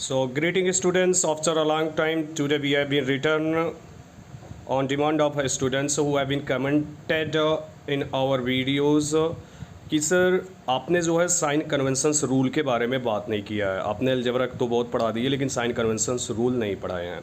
So, greeting students. After a long time, today we have been returned on demand of students who have been commented in our videos कि sir आपने जो है sign conventions rule के बारे में बात नहीं किया है। आपने अलजेब्रा तो बहुत पढ़ा दी है लेकिन साइन कन्वेंशंस रूल नहीं पढ़ाए हैं,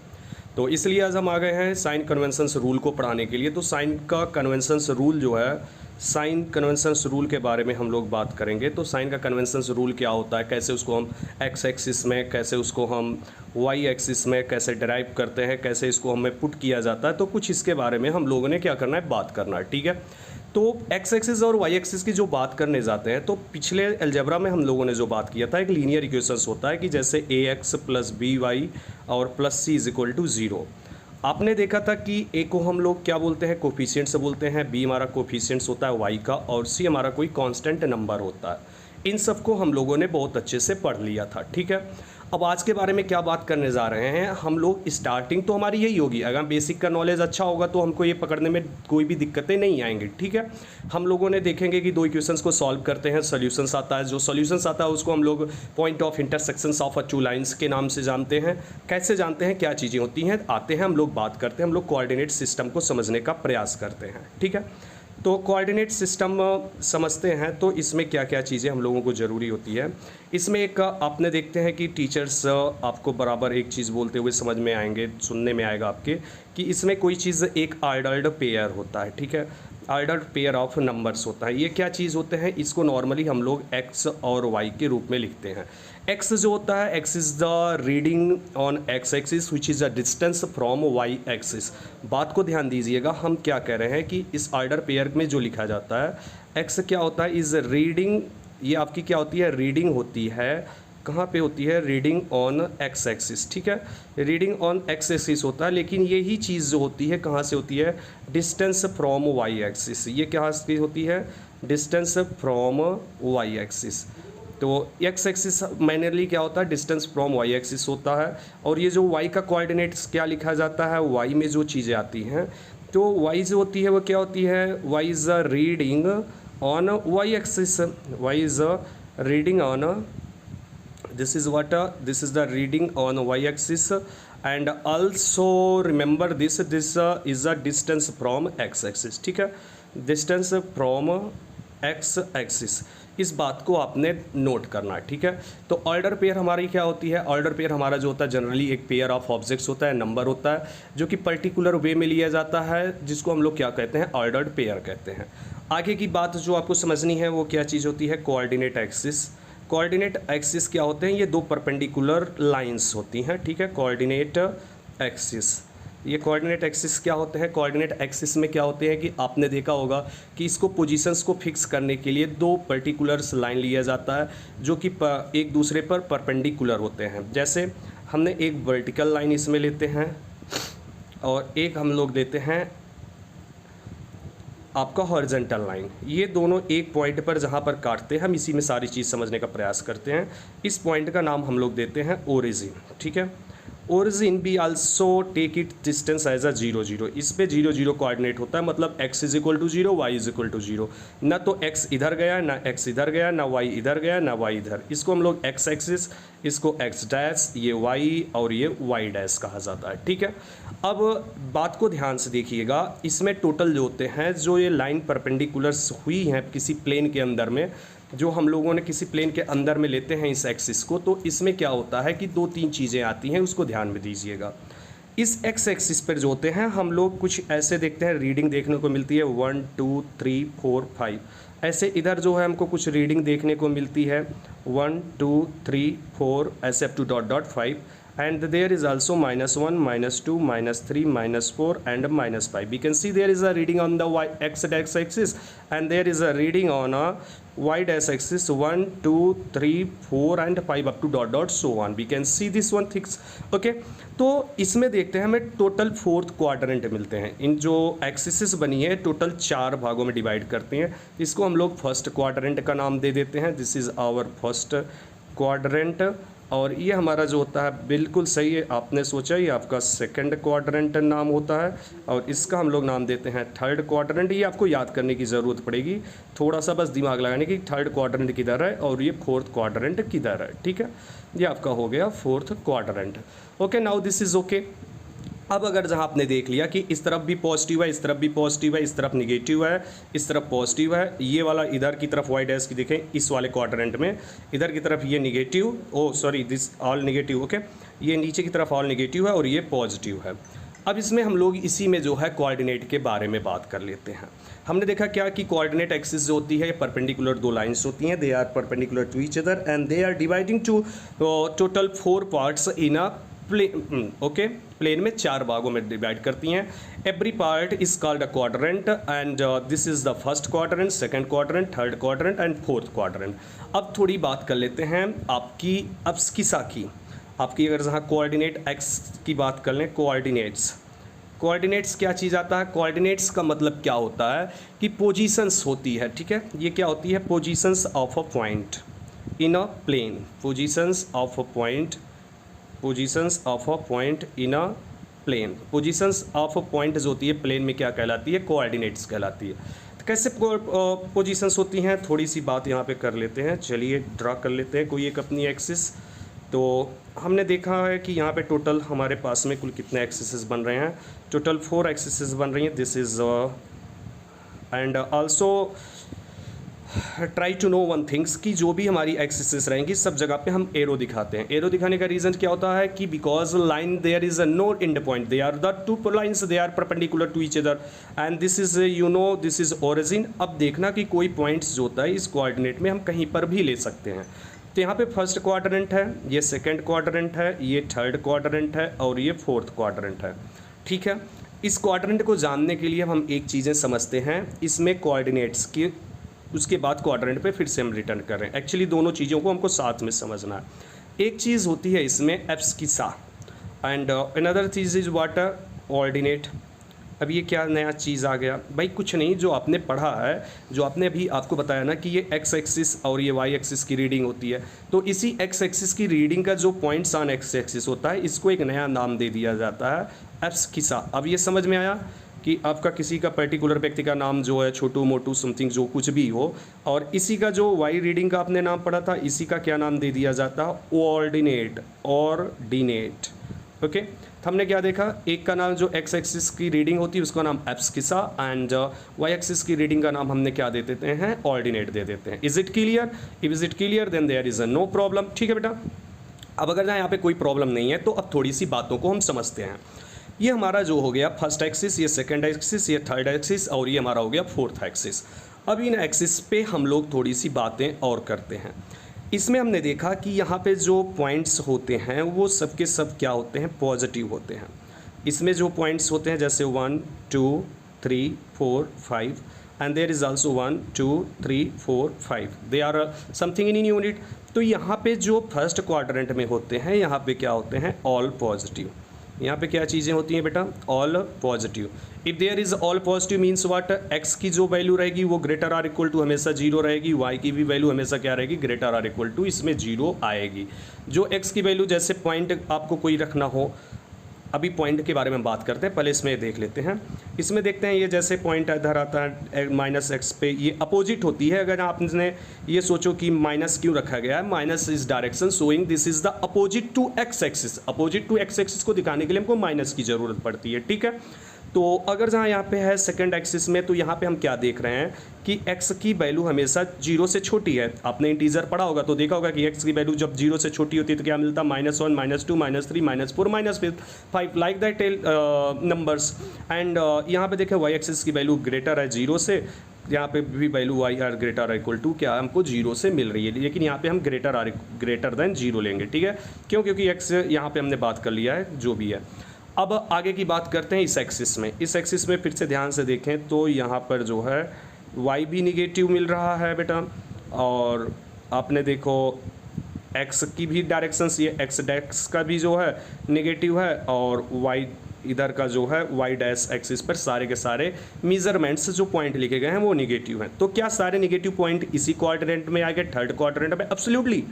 तो इसलिए आज हम आ गए हैं साइन कन्वेंशंस रूल को पढ़ाने के लिए। तो साइन का कन्वेंशंस रूल जो है, साइन कन्वेंशंस रूल के बारे में हम लोग बात करेंगे। तो साइन का कन्वेंशंस रूल क्या होता है, कैसे उसको हम एक्स एक्सिस में, कैसे उसको हम वाई एक्सिस में कैसे डिराइव करते हैं, कैसे इसको हमें पुट किया जाता है, तो कुछ इसके बारे में हम लोगों ने क्या करना है, बात करना है। ठीक है, तो एक्स एक्सिस और वाई एक्सिस की जो बात करने जाते हैं, तो पिछले अलजेब्रा में हम लोगों ने जो बात किया था, एक लीनियर इक्वेशंस होता है कि जैसे a x plus b y और plus c is equal to 0। आपने देखा था कि ए को हम लोग क्या बोलते हैं, कोफिशिएंट्स बोलते हैं, बी हमारा कोफिशिएंट्स होता है वाई का, और सी हमारा कोई कांस्टेंट नंबर होता है। इन सब को हम लोगों ने बहुत अच्छे से पढ़ लिया था। ठीक है, अब आज के बारे में क्या बात करने जा रहे हैं हम लोग। स्टार्टिंग तो हमारी यही होगी, अगर बेसिक का नॉलेज अच्छा होगा तो हमको ये पकड़ने में कोई भी दिक्कतें नहीं आएंगी। ठीक है, हम लोगों ने देखेंगे कि दो इक्वेशंस को सॉल्व करते हैं, सॉल्यूशंस आता है। जो सॉल्यूशंस आता है उसको हम लोग point of intersections of two lines के नाम से जानते हैं। कैसे जानते हैं, क्या चीज़ें होती हैं, आते हैं, हम लोग बात करते हैं, हम लोग कोऑर्डिनेट सिस्टम को समझने का प्रयास करते हैं। ठीक है, तो कोऑर्डिनेट सिस्टम समझते हैं तो इसमें क्या क्या चीज़ें हम लोगों को ज़रूरी होती है। इसमें एक आपने देखते हैं कि टीचर्स आपको बराबर एक चीज़ बोलते हुए समझ में आएंगे, सुनने में आएगा आपके, कि इसमें कोई चीज़ एक ऑर्डर्ड पेयर होता है। ठीक है, ऑर्डर्ड पेयर ऑफ नंबर्स होता है। ये क्या चीज़ होते हैं, इसको नॉर्मली हम लोग एक्स और वाई के रूप में लिखते हैं। एक्स जो होता है, x is the reading on x axis which is the distance from y axis. बात को ध्यान दीजिएगा, हम क्या कह रहे हैं कि इस ऑर्डर पेयर में जो लिखा जाता है, एक्स क्या होता है, इज़ रीडिंग, ये आपकी क्या होती है, रीडिंग होती है। कहाँ पे होती है, रीडिंग ऑन एक्स एक्सिस। ठीक है, रीडिंग ऑन एक्स एक्सिस होता है, लेकिन यही चीज़ जो होती है कहाँ से होती है, डिस्टेंस फ्रॉम वाई एक्सिस। ये क्या होती है, डिस्टेंस फ्रॉम वाई एक्सिस। तो एक्स एक्सिस मैनरली क्या होता है, डिस्टेंस फ्रॉम वाई एक्सिस होता है। और ये जो वाई का कोऑर्डिनेट्स क्या लिखा जाता है, वाई में जो चीज़ें आती हैं, तो वाई जो होती है वो क्या होती है, y is a reading on y axis, y is a reading on, this is what this is the reading on y-axis, and also remember this is a distance from x-axis। ठीक है, distance from x-axis, इस बात को आपने note करना है। ठीक है, तो ऑर्डर पेयर हमारी क्या होती है, ऑर्डर पेयर हमारा जो होता है जनरली एक पेयर ऑफ ऑब्जेक्ट्स होता है, नंबर होता है, जो कि पर्टिकुलर वे में लिया जाता है, जिसको हम लोग क्या कहते हैं, ऑर्डर्ड पेयर कहते हैं। आगे की बात जो आपको समझनी है वो क्या चीज़ होती है, कोऑर्डिनेट एक्सिस। कोऑर्डिनेट एक्सिस क्या होते हैं, ये दो परपेंडिकुलर लाइंस होती हैं। ठीक है, कोऑर्डिनेट एक्सिस, ये कोऑर्डिनेट एक्सिस क्या होते हैं, कोऑर्डिनेट एक्सिस में क्या होते हैं कि आपने देखा होगा कि इसको पोजीशंस को फिक्स करने के लिए दो पर्टिकुलर्स लाइन लिया जाता है, जो कि एक दूसरे पर परपेंडिकुलर होते हैं। जैसे हमने एक वर्टिकल लाइन इसमें लेते हैं और एक हम लोग देते हैं आपका हॉरिजॉन्टल लाइन। ये दोनों एक पॉइंट पर जहाँ पर काटते हैं, हम इसी में सारी चीज़ समझने का प्रयास करते हैं। इस पॉइंट का नाम हम लोग देते हैं ओरिजिन। ठीक है, ओरिजिन भी also take it distance as a 0 0। इस पे 0 0 कोऑर्डिनेट होता है, मतलब x is equal to 0, y is equal to 0। ना तो x इधर गया, ना x इधर गया, ना y इधर गया, ना y इधर। इसको हम लोग x एक्सिस, इसको x डैश, ये y और ये y डैश कहा जाता है। ठीक है, अब बात को ध्यान से देखिएगा, इसमें टोटल जो होते हैं, जो ये लाइन परपेंडिकुलर्स हुई हैं किसी प्लेन के अंदर में, जो हम लोगों ने किसी प्लेन के अंदर में लेते हैं इस एक्सिस को, तो इसमें क्या होता है कि दो तीन चीज़ें आती हैं, उसको ध्यान में दीजिएगा। इस एक्स एक्सिस पर जो होते हैं हम लोग कुछ ऐसे देखते हैं, रीडिंग देखने को मिलती है 1 2 3 4 5। ऐसे इधर जो है हमको कुछ रीडिंग देखने को मिलती है 1 2 3 4 ऐसे up to dot dot 5, and there is also -1 -2 -3 -4 and -5. We can see there is a reading on the x axis and there is a reading on a y dash axis 1 2 3 4 and 5 up to dot dot so on. We can see this one things. Okay, तो इसमें देखते हैं हमें total 4th quadrant मिलते हैं। इन जो axis बनी है टोटल 4 भागों में डिवाइड करते हैं, इसको हम लोग फर्स्ट क्वाड्रेंट का नाम दे देते हैं। This is our first quadrant और ये हमारा जो होता है बिल्कुल सही है, आपने सोचा ये आपका सेकंड क्वाड्रेंट नाम होता है और इसका हम लोग नाम देते हैं थर्ड क्वाड्रेंट। ये आपको याद करने की ज़रूरत पड़ेगी, थोड़ा सा बस दिमाग लगाने की, थर्ड क्वाड्रेंट किधर है और ये फोर्थ क्वाड्रेंट किधर है। ठीक है, ये आपका हो गया fourth quadrant. Okay, now this is okay. अब अगर जहाँ आपने देख लिया कि इस तरफ भी पॉजिटिव है, इस तरफ भी पॉजिटिव है, इस तरफ निगेटिव है, इस तरफ पॉजिटिव है, ये वाला इधर की तरफ वाई डैश की देखें इस वाले क्वाड्रेंट में, इधर की तरफ ये negative, oh sorry this all negative. Okay, ये नीचे की तरफ ऑल निगेटिव है और ये पॉजिटिव है। अब इसमें हम लोग इसी में जो है कोऑर्डिनेट के बारे में बात कर लेते हैं। हमने देखा क्या कि कोऑर्डिनेट एक्सिस जो होती है परपेंडिकुलर दो लाइंस होती हैं, they are perpendicular to each other and they are dividing to total 4 parts in a plane. Okay, plane में 4 भागों में डिवाइड करती हैं। Every part is called a quadrant and this is the first quadrant, second quadrant, third quadrant and fourth quadrant. अब थोड़ी बात कर लेते हैं आपकी अब्सकिसा की। आपकी अगर जहाँ कोऑर्डिनेट एक्स की बात कर लें, कोऑर्डिनेट्स क्या चीज़ आता है? कोऑर्डिनेट्स का मतलब क्या होता है कि पोजीशंस होती है। ठीक है, ये क्या होती है? Positions of a point in a plane, positions of a point, positions of a point in a plane. Positions of a point जो होती है प्लेन में क्या कहलाती है? कोऑर्डिनेट्स कहलाती है। तो कैसे पोजीशंस होती हैं, थोड़ी सी बात यहाँ पे कर लेते हैं। चलिए ड्रा कर लेते हैं कोई एक अपनी एक्सिस। तो हमने देखा है कि यहाँ पे टोटल हमारे पास में कुल कितने एक्सिसेस बन रहे हैं? टोटल 4 एक्सिसेस बन रही हैं। This is and also try to know one things कि जो भी हमारी एक्सिसेस रहेंगी सब जगह पे हम एरो दिखाते हैं। एरो दिखाने का रीज़न क्या होता है कि because line there is a no end point, they are the 2 lines, they are perpendicular to each other and this is you know this is origin. अब देखना कि कोई पॉइंट्स जो होता है इस कोऑर्डिनेट में हम कहीं पर भी ले सकते हैं। तो यहाँ पे फर्स्ट क्वाड्रेंट है, ये सेकंड क्वाड्रेंट है, ये थर्ड क्वाड्रेंट है और ये फोर्थ क्वाड्रेंट है। ठीक है, इस क्वाड्रेंट को जानने के लिए हम एक चीज़ें समझते हैं, इसमें कोऑर्डिनेट्स की, उसके बाद क्वाड्रेंट पे फिर से हम रिटर्न कर रहे हैं। एक्चुअली दोनों चीज़ों को हमको साथ में समझना है। एक चीज़ होती है इसमें एब्सकिसा एंड अनदर चीज़ इज व्हाट ऑर्डिनेट। अब ये क्या नया चीज़ आ गया भाई? कुछ नहीं, जो आपने पढ़ा है, जो आपने अभी आपको बताया ना कि ये एक्स एक्सिस और ये वाई एक्सिस की रीडिंग होती है, तो इसी एक्स एक्सिस की रीडिंग का जो पॉइंट्स ऑन एक्स एक्सिस होता है इसको एक नया नाम दे दिया जाता है एब्सकिसा। अब ये समझ में आया कि आपका किसी का पर्टिकुलर व्यक्ति का नाम जो है छोटू मोटू समथिंग जो कुछ भी हो, और इसी का जो वाई रीडिंग का आपने नाम पढ़ा था इसी का क्या नाम दे दिया जाता है? Ordinate, ordinate. ओके, तो हमने क्या देखा? एक का नाम जो एक्स एक्सिस की रीडिंग होती है उसका नाम एब्सकिसा एंड वाई एक्सिस की रीडिंग का नाम हमने क्या दे देते हैं? ऑर्डिनेट दे देते हैं। Is it clear? If is it clear then there is a no problem. ठीक है बेटा, अब अगर यहाँ पे कोई प्रॉब्लम नहीं है तो अब थोड़ी सी बातों को हम समझते हैं। ये हमारा जो हो गया फर्स्ट एक्सिस, ये सेकंड एक्सिस, ये थर्ड एक्सिस और ये हमारा हो गया फोर्थ एक्सिस। अब इन एक्सिस पे हम लोग थोड़ी सी बातें और करते हैं। इसमें हमने देखा कि यहाँ पे जो पॉइंट्स होते हैं वो सब के सब क्या होते हैं? पॉजिटिव होते हैं। इसमें जो पॉइंट्स होते हैं जैसे 1 2 3 4 5 and there is also 1 2 3 4 5, they are something in unit. तो यहाँ पे जो फर्स्ट क्वाड्रेंट में होते हैं यहाँ पे क्या होते हैं? All positive. यहाँ पे क्या चीज़ें होती हैं बेटा? All positive. If there is all positive means what? X की जो वैल्यू रहेगी वो ग्रेटर आर इक्वल टू हमेशा 0 रहेगी, वाई की भी वैल्यू हमेशा क्या रहेगी? ग्रेटर आर इक्वल टू, इसमें 0 आएगी। जो एक्स की वैल्यू, जैसे पॉइंट आपको कोई रखना हो, अभी पॉइंट के बारे में बात करते हैं, पहले इसमें देख लेते हैं। इसमें देखते हैं ये जैसे पॉइंट इधर आता है माइनस एक्स पे, ये अपोजिट होती है। अगर आपने ये सोचो कि माइनस क्यों रखा गया है, minus is direction showing this is the opposite to x axis. Opposite to x axis को दिखाने के लिए हमको माइनस की ज़रूरत पड़ती है। ठीक है, तो अगर जहाँ यहाँ पे है सेकंड एक्सिस में, तो यहाँ पे हम क्या देख रहे हैं कि x की वैल्यू हमेशा 0 से छोटी है। आपने इंटीजर पढ़ा होगा तो देखा होगा कि x की वैल्यू जब 0 से छोटी होती है तो क्या मिलता? -1 -2 -3 -4 -5 लाइक दैट नंबर्स। एंड यहाँ पे देखें वाई एक्सिस की वैल्यू ग्रेटर है 0 से, यहाँ पे भी value y are greater or equal to क्या हमको 0 से मिल रही है, लेकिन यहाँ पे हम ग्रेटर देन 0 लेंगे। ठीक है, क्यों? क्योंकि x यहाँ पे हमने बात कर लिया है जो भी है। अब आगे की बात करते हैं इस एक्सिस में। इस एक्सिस में फिर से ध्यान से देखें तो यहाँ पर जो है y भी निगेटिव मिल रहा है बेटा, और आपने देखो x की भी डायरेक्शंस, ये x डेक्स का भी जो है निगेटिव है और y इधर का जो है वाई डैश एक्सिस पर सारे के सारे मेजरमेंट्स जो पॉइंट लिखे गए हैं वो निगेटिव हैं। तो क्या सारे निगेटिव पॉइंट इसी क्वाड्रेंट में आएंगे, थर्ड क्वाड्रेंट में? एब्सोल्युटली।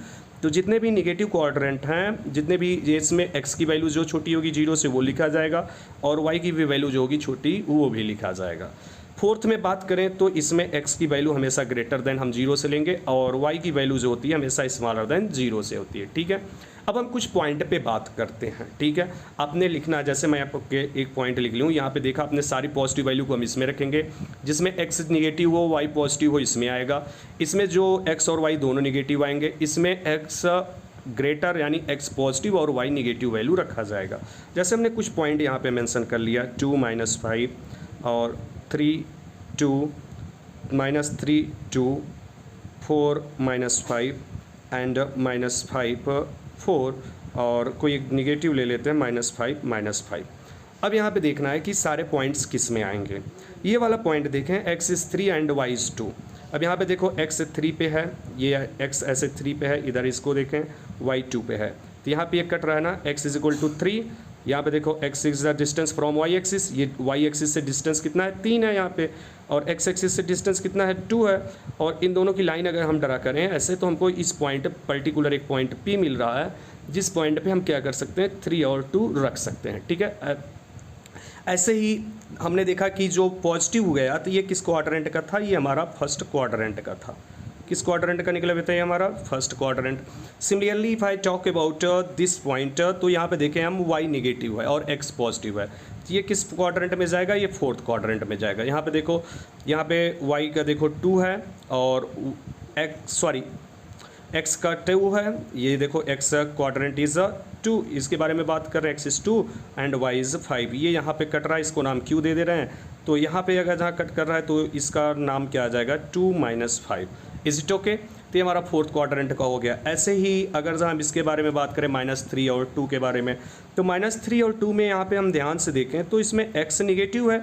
तो जितने भी निगेटिव क्वाड्रेंट हैं, जितने भी इसमें एक्स की वैल्यू जो छोटी होगी 0 से वो लिखा जाएगा और वाई की भी वैल्यू जो होगी छोटी वो भी लिखा जाएगा। फोर्थ में बात करें तो इसमें x की वैल्यू हमेशा ग्रेटर देन हम 0 से लेंगे और y की वैल्यू जो होती है हमेशा स्मॉलर देन 0 से होती है। ठीक है, अब हम कुछ पॉइंट पे बात करते हैं। ठीक है, आपने लिखना, जैसे मैं आपको एक पॉइंट लिख लूँ, यहाँ पे देखा आपने सारी पॉजिटिव वैल्यू को हम इसमें रखेंगे, जिसमें x निगेटिव हो y पॉजिटिव हो इसमें आएगा, इसमें जो x और y दोनों निगेटिव आएंगे, इसमें x ग्रेटर यानी x पॉजिटिव और y निगेटिव वैल्यू रखा जाएगा। जैसे हमने कुछ पॉइंट यहाँ पे मेंशन कर लिया, 2 - 5 और 3 2 -3 2 4 -5 एंड -5 4 और कोई एक निगेटिव ले लेते हैं -5 -5। अब यहाँ पे देखना है कि सारे पॉइंट्स किस में आएंगे। ये वाला पॉइंट देखें, x is 3 and y is 2। अब यहाँ पे देखो x 3 पे है, ये x ऐसे 3 पे है, इधर इसको देखें y 2 पे है, तो यहाँ पे ये कट रहा है ना, x = 3। यहाँ पे देखो x is the distance from y axis, ये y एक्सिस से डिस्टेंस कितना है 3 है यहाँ पे, और x एक्सिस से डिस्टेंस कितना है 2 है, और इन दोनों की लाइन अगर हम ड्रा करें ऐसे तो हमको इस पॉइंट पर्टिकुलर एक पॉइंट P मिल रहा है, जिस पॉइंट पे हम क्या कर सकते हैं 3 और 2 रख सकते हैं। ठीक है, ऐसे ही हमने देखा कि जो पॉजिटिव गया तो ये किस क्वाड्रेंट का था, ये हमारा फर्स्ट क्वाड्रेंट का था। किस क्वाड्रेंट का निकला बताइए, हमारा first quadrant. Similarly if I talk about this point, तो यहाँ पे देखें हम y नेगेटिव है और x पॉजिटिव है, तो ये किस क्वाड्रेंट में जाएगा, ये फोर्थ क्वाड्रेंट में जाएगा। यहाँ पे देखो, यहाँ पे y का देखो 2 है और x का 2 है, ये देखो x क्वाड्रेंट इज 2, इसके बारे में बात कर रहे हैं, x is 2 and y is 5। ये यहाँ पे कट रहा है, इसको नाम क्यों दे दे रहे हैं, तो यहाँ पे अगर जहाँ कट कर रहा है तो इसका नाम क्या आ जाएगा 2 - 5। Is it okay? तो ये हमारा फोर्थ क्वाड्रेंट का हो गया। ऐसे ही अगर जहाँ हम इसके बारे में बात करें -3 और 2 के बारे में, तो -3 और 2 में यहाँ पे हम ध्यान से देखें तो इसमें x निगेटिव है,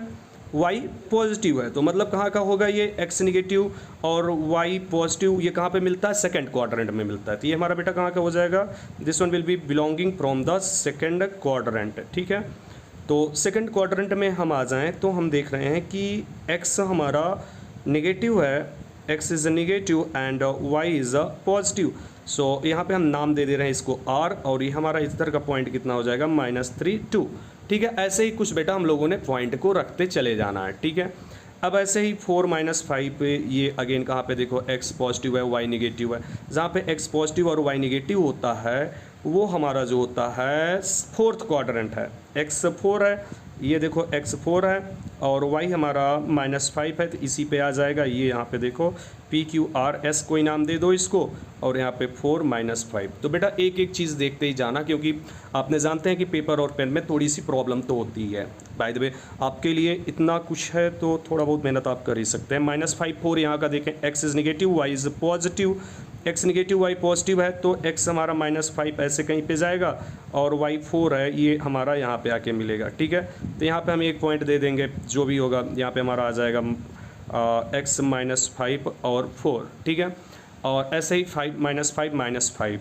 y पॉजिटिव है, तो मतलब कहाँ का होगा ये x निगेटिव और y पॉजिटिव, ये कहाँ पे मिलता है, सेकंड क्वाड्रेंट में मिलता है। तो ये हमारा बेटा कहाँ का हो जाएगा, this one will be belonging from the second quadrant. ठीक है, तो सेकंड क्वाड्रेंट में हम आ जाएं तो हम देख रहे हैं कि x हमारा नेगेटिव है, x is negative and y is positive. So यहाँ पे हम नाम दे रहे हैं इसको r, और ये हमारा इधर का पॉइंट कितना हो जाएगा -3 2। ठीक है, ऐसे ही कुछ बेटा हम लोगों ने पॉइंट को रखते चले जाना है। ठीक है, अब ऐसे ही 4 - 5 पे ये अगेन कहाँ पे देखो x पॉजिटिव है y निगेटिव है, जहाँ पे x पॉजिटिव और y निगेटिव होता है वो हमारा जो होता है फोर्थ क्वाड्रेंट है। x 4 है, ये देखो x 4 है और y हमारा -5 है, तो इसी पे आ जाएगा। ये यहाँ पे देखो PQRS कोई नाम दे दो इसको, और यहाँ पे 4 - 5। तो बेटा एक एक चीज़ देखते ही जाना, क्योंकि आपने जानते हैं कि पेपर और पेन में थोड़ी सी प्रॉब्लम तो होती है। बाय द वे आपके लिए इतना कुछ है तो थोड़ा बहुत मेहनत आप कर ही सकते हैं। -5 4 यहाँ का देखें, x is negative y is positive, x negative y positive है, तो x हमारा -5 ऐसे कहीं पे जाएगा और y 4 है, ये हमारा यहाँ पे आके मिलेगा। ठीक है, तो यहाँ पे हम एक पॉइंट दे देंगे, जो भी होगा यहाँ पे हमारा आ जाएगा x -5 और 4। ठीक है, और ऐसे ही 5 -5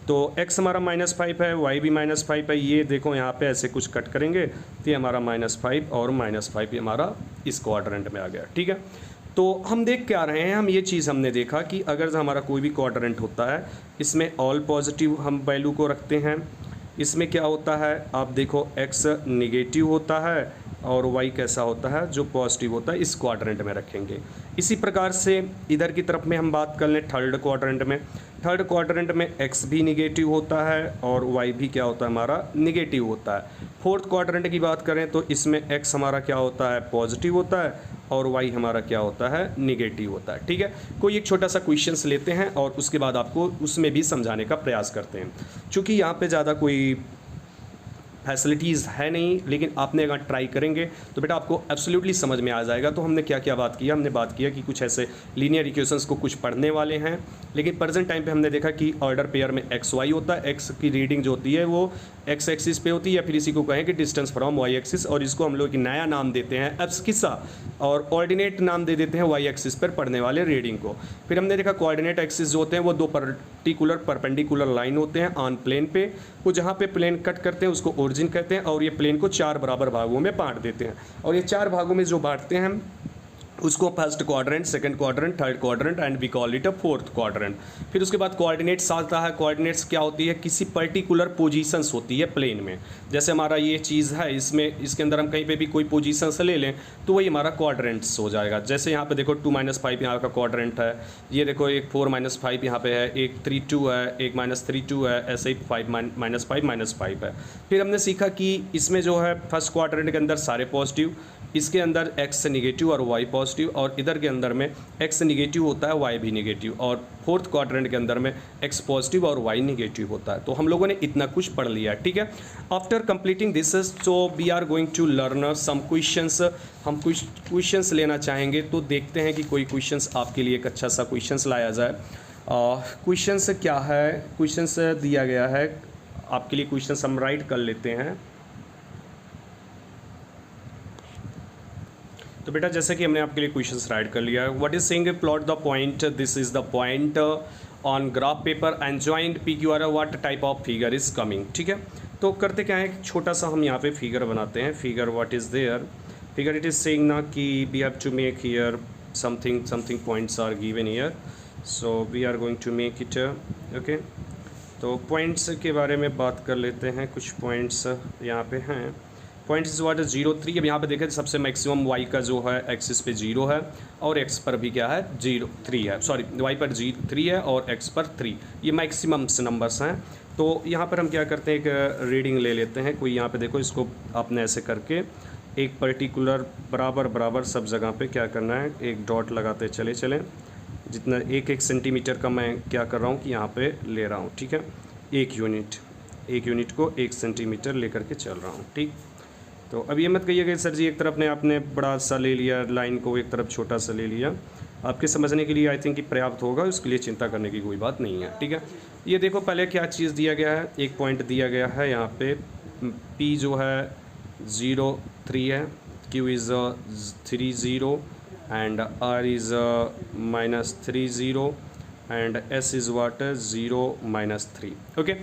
तो x हमारा -5 है, y भी -5 है, ये देखो यहाँ पे ऐसे कुछ कट करेंगे तो ये हमारा -5 और -5 ये हमारा इस क्वाड्रेंट में आ गया। ठीक है, तो हम देख के आ रहे हैं, हम ये चीज़ हमने देखा कि अगर हमारा कोई भी क्वाड्रेंट होता है, इसमें ऑल पॉजिटिव हम वैल्यू को रखते हैं। इसमें क्या होता है, आप देखो x निगेटिव होता है और y कैसा होता है, जो पॉजिटिव होता है, इस क्वाड्रेंट में रखेंगे। इसी प्रकार से इधर की तरफ में हम बात कर लें थर्ड क्वाड्रेंट में, थर्ड क्वाड्रेंट में x भी निगेटिव होता है और y भी क्या होता है, हमारा निगेटिव होता है। फोर्थ क्वाड्रेंट की बात करें तो इसमें x हमारा क्या होता है, पॉजिटिव होता है, और y हमारा क्या होता है, निगेटिव होता है। ठीक है, कोई एक छोटा सा क्वेश्चंस लेते हैं और उसके बाद आपको उसमें भी समझाने का प्रयास करते हैं। चूँकि यहाँ पे ज़्यादा कोई फैसिलिटीज़ है नहीं, लेकिन आपने अगर ट्राई करेंगे तो बेटा आपको एब्सोल्युटली समझ में आ जाएगा। तो हमने क्या क्या बात किया, हमने बात किया कि कुछ ऐसे लीनियर इक्वेशंस को कुछ पढ़ने वाले हैं, लेकिन प्रेजेंट टाइम पे हमने देखा कि ऑर्डर पेयर में एक्स वाई होता है, एक्स की रीडिंग जो होती है वो एक्स एक्सिस पे होती है, या फिर इसी को कहें कि डिस्टेंस फ्रॉम वाई एक्सिस, और इसको हम लोग एक नया नाम देते हैं एब्सकिसा, और ऑर्डिनेट नाम दे देते हैं वाई एक्सिस पर पड़ने वाले रीडिंग को। फिर हमने देखा कोऑर्डिनेट एक्सिस जो होते हैं वो दो पर्टिकुलर परपेंडिकुलर लाइन होते हैं ऑन प्लेन पे, वो जहाँ पे प्लेन कट करते हैं उसको ओरिजिन कहते हैं, और ये प्लेन को 4 बराबर भागों में बांट देते हैं, और ये 4 भागों में जो बांटते हैं हम उसको first quadrant, second quadrant, third quadrant and we call it a fourth quadrant. फिर उसके बाद कोऑर्डिनेट्स आता है। कोऑर्डिनेट्स क्या होती है? किसी पर्टिकुलर पोजीशंस होती है प्लेन में। जैसे हमारा ये चीज़ है, इसमें इसके अंदर हम कहीं पे भी कोई पोजीशंस ले लें तो वही हमारा क्वाड्रेंट्स हो जाएगा। जैसे यहाँ पे देखो 2-5 यहाँ का क्वाड्रेंट है, ये देखो एक 4-5 यहाँ पे है, एक 3-2 है, एक -3-2 है, ऐसे ही 5-5 है। फिर हमने सीखा कि इसमें जो है फर्स्ट क्वाड्रेंट के अंदर सारे पॉजिटिव, इसके अंदर x निगेटिव और y पॉजिटिव, और इधर के अंदर में x निगेटिव होता है y भी निगेटिव, और फोर्थ क्वाड्रेंट के अंदर में x पॉजिटिव और y निगेटिव होता है। तो हम लोगों ने इतना कुछ पढ़ लिया, ठीक है। After completing this so we are going to learn some questions. हम कुछ क्वेश्चंस लेना चाहेंगे, तो देखते हैं कि कोई क्वेश्चंस आपके लिए एक अच्छा सा क्वेश्चंस लाया जाए। क्वेश्चंस क्या है? क्वेश्चंस दिया गया है आपके लिए, क्वेश्चंस हम राइट कर लेते हैं। तो बेटा जैसे कि हमने आपके लिए क्वेश्चंस राइट कर लिया है। What is saying plot the point, this is the point on graph paper and joint P Q R, what type of figure is coming, ठीक है। तो करते क्या है, एक छोटा सा हम यहाँ पे फिगर बनाते हैं। Figure what is there, figure it is saying ना कि we have to make here something points are given here, so we are going to make it okay. तो पॉइंट्स के बारे में बात कर लेते हैं। कुछ पॉइंट्स यहाँ पे हैं। पॉइंट्स जो है 0, 3। अब यहाँ पे देखें सबसे मैक्सिमम y का जो है एक्सिस पे 0 है, और x पर भी क्या है 0, 3 है, सॉरी y पर 3 है और x पर 3, ये मैक्सिमम्स नंबर्स हैं। तो यहाँ पर हम क्या करते हैं, एक रीडिंग ले लेते हैं कोई। यहाँ पे देखो, इसको आपने ऐसे करके एक पर्टिकुलर बराबर सब जगह पे क्या करना है, एक डॉट लगाते चले जितना 1 सेंटीमीटर का मैं क्या कर रहा हूँ कि यहाँ पे ले रहा हूँ, ठीक है। एक यूनिट को 1 सेंटीमीटर लेकर के चल रहा हूँ, ठीक। तो अब ये मत कहिएगा सर जी एक तरफ ने आपने बड़ा सा ले लिया, लाइन को एक तरफ छोटा सा ले लिया। आपके समझने के लिए आई थिंक कि पर्याप्त होगा, उसके लिए चिंता करने की कोई बात नहीं है, ठीक है। ये देखो पहले क्या चीज़ दिया गया है, एक पॉइंट दिया गया है यहाँ पे, P जो है 0, 3 है, Q is 30 and R is -30 and S is what 0 -3, okay.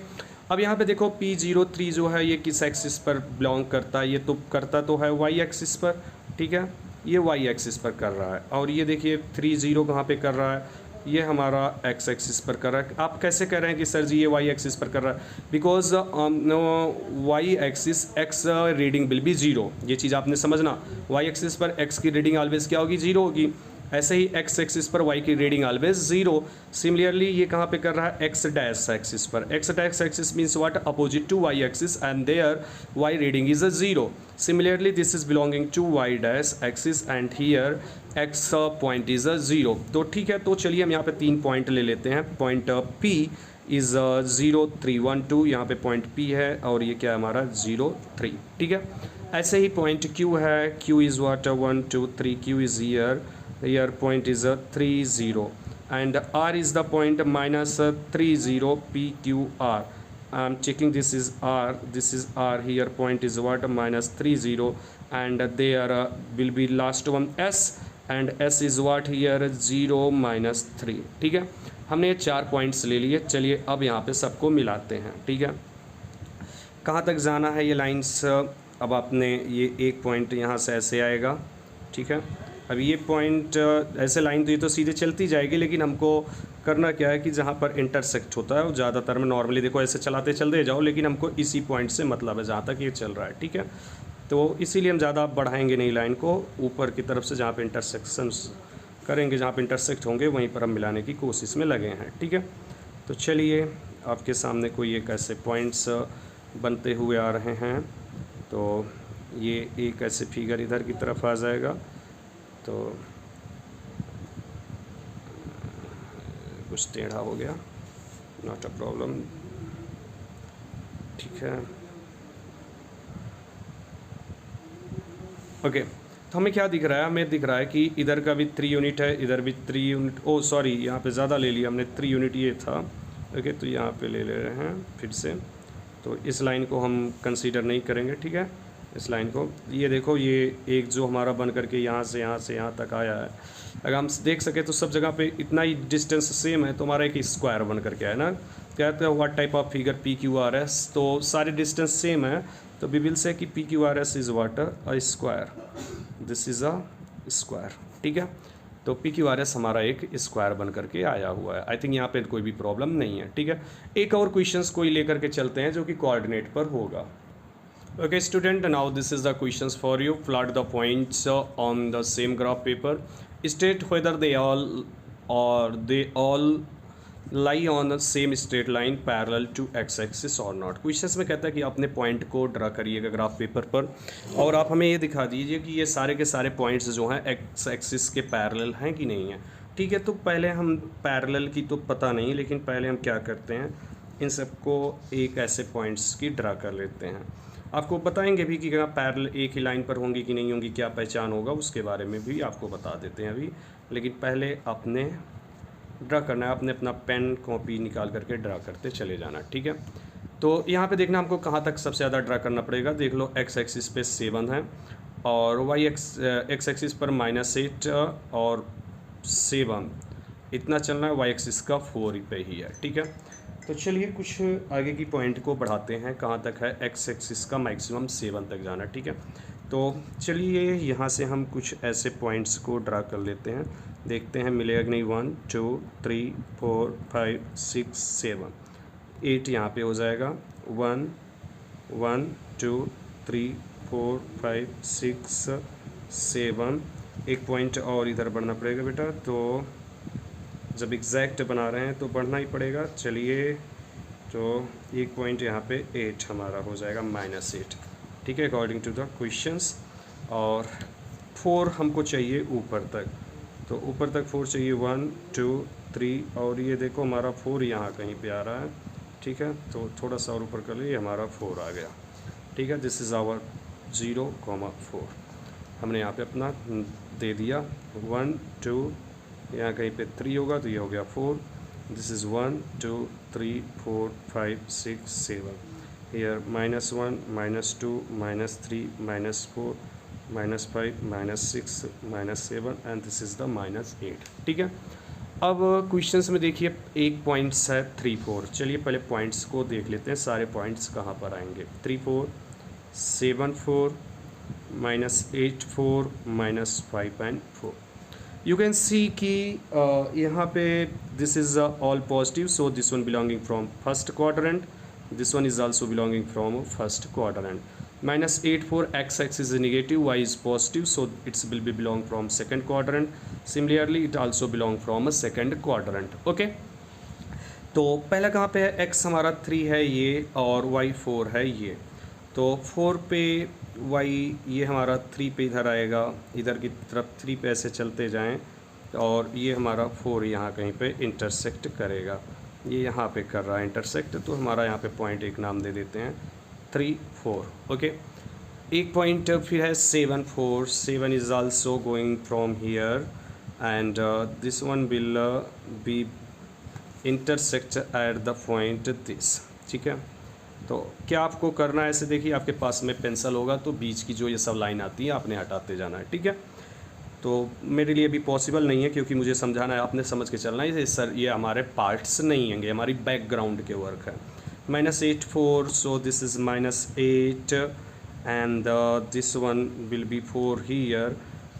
अब यहाँ पे देखो P03 जो है ये किस एक्सिस पर बिलोंग करता है, ये तो करता तो है y एक्सिस पर, ठीक है, ये y एक्सिस पर कर रहा है। और ये देखिए 30 कहाँ पे कर रहा है, ये हमारा x एक्सिस पर कर रहा है। आप कैसे कह रहे हैं कि सर जी ये y एक्सिस पर कर रहा है? Because y axis x reading will be 0, ये चीज़ आपने समझना। y एक्सिस पर x की रीडिंग ऑलवेज क्या होगी, 0 होगी। ऐसे ही x एक्सिस पर y की रीडिंग ऑलवेज 0। सिमिलरली ये कहाँ पे कर रहा है, x डैश एक्सिस पर। x dash axis means what, opposite to y axis and there y reading is 0। Similarly this is belonging to y dash axis and here x point is 0। तो ठीक है, तो चलिए हम यहाँ पे 3 पॉइंट ले लेते हैं। पॉइंट P इज़ 0, 3, 1, 2, यहाँ पे पॉइंट P है, और ये क्या है हमारा 0, 3, ठीक है। ऐसे ही पॉइंट Q है, Q is what 1, 2, 3, Q is here point is 30 and R is the point -30 PQR. I am checking this is R, here point is what, -30 and there will be last one S and S is what here 0 -3, ठीक है। हमने ये 4 points ले लिए। चलिए अब यहाँ पे सबको मिलाते हैं, ठीक है। कहाँ तक जाना है ये लाइंस, अब आपने ये एक पॉइंट यहाँ से ऐसे आएगा, ठीक है। अब ये पॉइंट ऐसे लाइन तो ये तो सीधे चलती जाएगी, लेकिन हमको करना क्या है कि जहाँ पर इंटरसेक्ट होता है वो ज़्यादातर में नॉर्मली देखो ऐसे चलते जाओ, लेकिन हमको इसी पॉइंट से मतलब है जहाँ तक ये चल रहा है, ठीक है। तो इसीलिए हम ज़्यादा बढ़ाएंगे नहीं लाइन को, ऊपर की तरफ से जहाँ पे इंटरसेक्शंस करेंगे, जहाँ पे इंटरसेक्ट होंगे वहीं पर हम मिलाने की कोशिश में लगे हैं, ठीक है। तो चलिए आपके सामने कोई एक ऐसे पॉइंट्स बनते हुए आ रहे हैं। तो ये एक ऐसे फिगर इधर की तरफ आ जाएगा, तो कुछ टेढ़ा हो गया, नॉट अ प्रॉब्लम, ठीक है, ओके। तो हमें क्या दिख रहा है, हमें दिख रहा है कि इधर का भी 3 यूनिट है, इधर भी 3 यूनिट, ओ सॉरी यहाँ पे ज़्यादा ले लिया हमने, 3 यूनिट ये था, ओके। तो यहाँ पे ले रहे हैं फिर से तो इस लाइन को हम कंसीडर नहीं करेंगे, ठीक है। इस लाइन को, ये देखो, ये एक जो हमारा बन करके यहाँ से यहाँ तक आया है, अगर हम देख सके तो सब जगह पे इतना ही डिस्टेंस सेम है, तो हमारा एक स्क्वायर बन करके आया ना। कहते हैं what type of figure P Q R S, तो सारे डिस्टेंस सेम है, तो वी विल से कि P Q R S is what a square, this is a square, ठीक है। तो पी क्यू आर एस हमारा एक स्क्वायर बन करके आया हुआ है। आई थिंक यहाँ पे कोई भी प्रॉब्लम नहीं है, ठीक है। एक और क्वेश्चंस कोई लेकर के चलते हैं जो कि कोऑर्डिनेट पर होगा। Okay student, now this is the questions for you. Plot the points on the same graph paper. State whether they all lie on the same straight line parallel to x axis or not. Questions में कहता है कि अपने point को draw करिएगा graph paper पर, और आप हमें ये दिखा दीजिए कि ये सारे के सारे पॉइंट्स जो हैं एक्स एक्सिस के पैरेलल हैं कि नहीं है, ठीक है। तो पहले हम पैरेलल की तो पता नहीं, लेकिन पहले हम क्या करते हैं, इन सबको एक ऐसे पॉइंट्स की ड्रा कर लेते हैं। आपको बताएंगे भी कि क्या पैरेलल एक ही लाइन पर होंगी कि नहीं होंगी, क्या पहचान होगा, उसके बारे में भी आपको बता देते हैं अभी। लेकिन पहले आपने ड्रा करना है, आपने अपना पेन कॉपी निकाल करके ड्रा करते चले जाना, ठीक है। तो यहाँ पे देखना हमको कहाँ तक सबसे ज़्यादा ड्रा करना पड़ेगा। देख लो, एक्स एक्सिस पे 7 है और वाई एक्स एक्सिस पर -8 और 7 इतना चलना है, वाई एक्सिस का 4 पे ही है, ठीक है। तो चलिए कुछ आगे की पॉइंट को बढ़ाते हैं, कहाँ तक है, एक्स एक्सिस का मैक्सिमम 7 तक जाना, ठीक है। तो चलिए यहाँ से हम कुछ ऐसे पॉइंट्स को ड्रा कर लेते हैं, देखते हैं मिलेगा कि नहीं। 1 2 3 4 5 6 7 8 यहाँ पे हो जाएगा। 1 1 2 3 4 5 6 7 एक पॉइंट और इधर बढ़ना पड़ेगा बेटा, तो जब एग्जैक्ट बना रहे हैं तो बढ़ना ही पड़ेगा। चलिए, तो एक पॉइंट यहाँ पे 8 हमारा हो जाएगा, -8, ठीक है, अकॉर्डिंग टू द क्वेश्चंस। और 4 हमको चाहिए ऊपर तक, तो ऊपर तक 4 चाहिए, 1 2 3, और ये देखो हमारा 4 यहाँ कहीं पे आ रहा है, ठीक है। तो थोड़ा सा और ऊपर कर लिए, हमारा 4 आ गया, ठीक है। दिस इज़ आवर 0,4 हमने यहाँ पे अपना दे दिया। 1 2 यहाँ कहीं पे 3 होगा, तो ये हो गया 4। This is 1 2 3 4 5 6 7, here -1 -2 -3 -4 -5 -6 -7 and this is the -8, ठीक है। अब क्वेश्चंस में देखिए एक पॉइंट्स है 3 4। चलिए पहले पॉइंट्स को देख लेते हैं, सारे पॉइंट्स कहाँ पर आएंगे। 3 4 7 4 -8 4 -5 एंड 4। यू कैन सी कि यहाँ पे this is all positive, so this one belonging from first quadrant, this one is also belonging from first quadrant. -8 for x-axis is negative, y is positive, so it will be belong from second quadrant. Similarly, it also belong from a second quadrant. Okay. तो पहला कहाँ पे है, x हमारा 3 है ये और y 4 है ये, तो 4 पे y ये हमारा 3 पे इधर आएगा, इधर की तरफ 3 पे ऐसे चलते जाएं, और ये हमारा 4 यहाँ कहीं पे इंटरसेक्ट करेगा, ये यहाँ पे कर रहा है इंटरसेक्ट, तो हमारा यहाँ पे पॉइंट एक नाम दे देते हैं 3 4। ओके, एक पॉइंट फिर है 7 4, 7 is also going from here and this one will be intersect at the point this, ठीक है। तो क्या आपको करना है, ऐसे देखिए आपके पास में पेंसिल होगा तो बीच की जो ये सब लाइन आती है आपने हटाते जाना है, ठीक है। तो मेरे लिए अभी पॉसिबल नहीं है क्योंकि मुझे समझाना है, आपने समझ के चलना है। सर ये हमारे पार्ट्स नहीं हैं, हमारी बैकग्राउंड के वर्क है। -8 4, so this is -8 and this one will be 4 hear,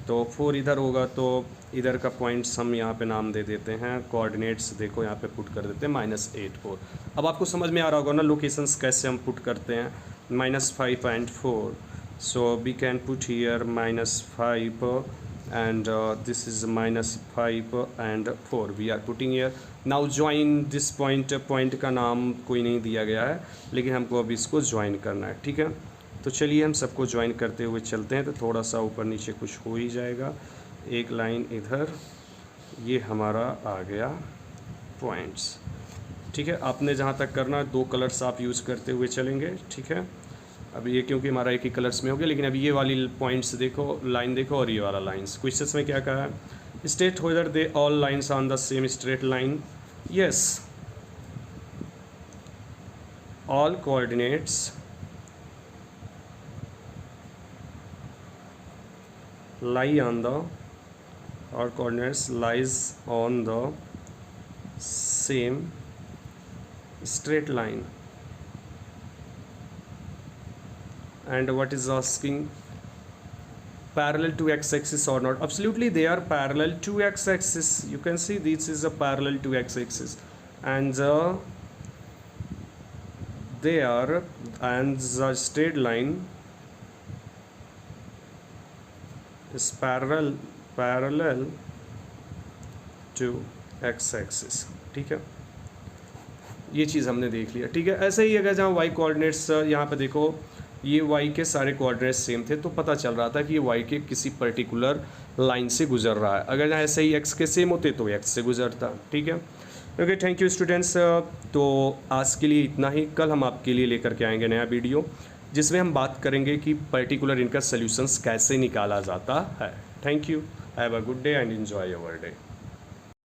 तो 4 इधर होगा, तो इधर का पॉइंट्स हम यहाँ पे नाम दे देते हैं, कोऑर्डिनेट्स देखो यहाँ पे पुट कर देते हैं -8 4। अब आपको समझ में आ रहा होगा ना लोकेशंस कैसे हम पुट करते हैं। -5 and 4, so we can put here -5 and this is -5 and 4 we are putting here. now join this point, point का नाम कोई नहीं दिया गया है लेकिन हमको अब इसको ज्वाइन करना है, ठीक है। तो चलिए हम सबको ज्वाइन करते हुए चलते हैं, तो थोड़ा सा ऊपर नीचे कुछ हो ही जाएगा। एक लाइन इधर, ये हमारा आ गया पॉइंट्स, ठीक है। आपने जहाँ तक करना 2 कलर्स आप यूज़ करते हुए चलेंगे, ठीक है। अब ये क्योंकि हमारा एक ही कलर्स में हो गया, लेकिन अब ये वाली पॉइंट्स देखो, लाइन देखो, और ये वाला लाइन्स। क्वेश्चंस में क्या कहा है, state whether they all lines on the same straight line. Yes, all coordinates lie on the all coordinates lies on the same straight line. And what is asking, parallel to x-axis or not? Absolutely, they are parallel to x-axis. You can see this is a parallel to x-axis, and they are, and the straight line is parallel to x-axis. ठीक है, ये चीज़ हमने देख लिया. ठीक है, ऐसे ही अगर जहाँ y कोऑर्डिनेट्स, यहाँ पे देखो ये y के सारे कोऑर्डिनेट्स सेम थे तो पता चल रहा था कि ये y के किसी पर्टिकुलर लाइन से गुजर रहा है. अगर ऐसे ही x के सेम होते तो x से गुजरता. ठीक है, ओके, थैंक यू स्टूडेंट्स. तो आज के लिए इतना ही. कल हम आपके लिए लेकर के आएंगे नया वीडियो जिसमें हम बात करेंगे कि पर्टिकुलर इनका सॉल्यूशंस कैसे निकाला जाता है. Thank you, have a good day and enjoy your day.